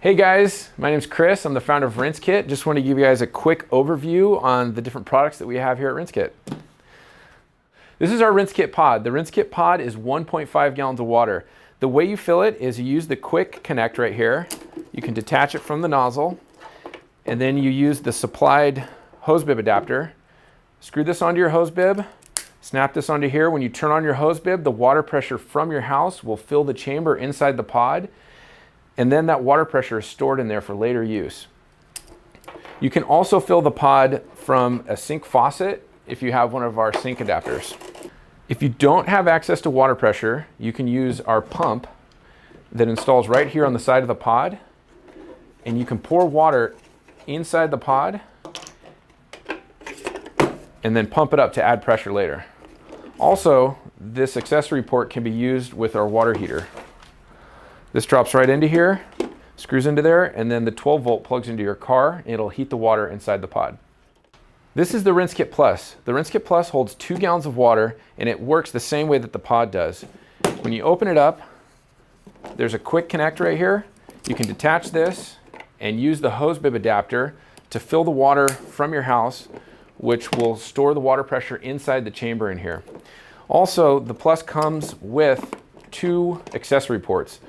Hey guys, my name's Chris. I'm the founder of RinseKit. Just want to give you guys a quick overview on the different products that we have here at RinseKit. This is our RinseKit POD. The RinseKit POD is 1.5 gallons of water. The way you fill it is you use the quick connect right here. You can detach it from the nozzle, and then you use the supplied hose bib adapter. Screw this onto your hose bib, snap this onto here. When you turn on your hose bib, the water pressure from your house will fill the chamber inside the pod, and then that water pressure is stored in there for later use. You can also fill the pod from a sink faucet if you have one of our sink adapters. If you don't have access to water pressure, you can use our pump that installs right here on the side of the pod, and you can pour water inside the pod and then pump it up to add pressure later. Also, this accessory port can be used with our water heater. This drops right into here, screws into there, and then the 12 volt plugs into your car, and it'll heat the water inside the pod. This is the RinseKit PLUS. The RinseKit PLUS holds 2 gallons of water, and it works the same way that the pod does. When you open it up, there's a quick connect right here. You can detach this and use the hose bib adapter to fill the water from your house, which will store the water pressure inside the chamber in here. Also, the PLUS comes with 2 accessory ports.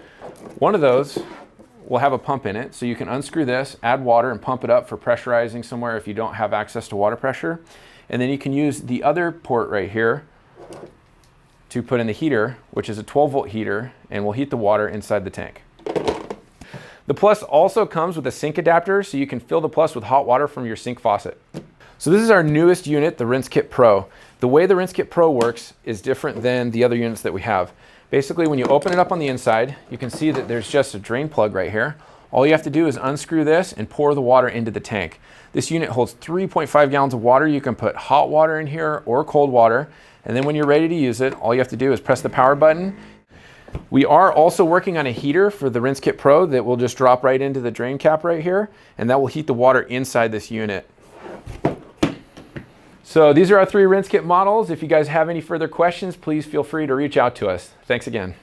One of those will have a pump in it, so you can unscrew this, add water, and pump it up for pressurizing somewhere if you don't have access to water pressure. And then you can use the other port right here to put in the heater, which is a 12 volt heater, and will heat the water inside the tank. The PLUS also comes with a sink adapter, so you can fill the PLUS with hot water from your sink faucet. So this is our newest unit, the RinseKit PRO. The way the RinseKit PRO works is different than the other units that we have. Basically, when you open it up on the inside, you can see that there's just a drain plug right here. All you have to do is unscrew this and pour the water into the tank. This unit holds 3.5 gallons of water. You can put hot water in here or cold water. And then when you're ready to use it, all you have to do is press the power button. We are also working on a heater for the RinseKit PRO that will just drop right into the drain cap right here, and that will heat the water inside this unit. So these are our 3 RinseKit models. If you guys have any further questions, please feel free to reach out to us. Thanks again.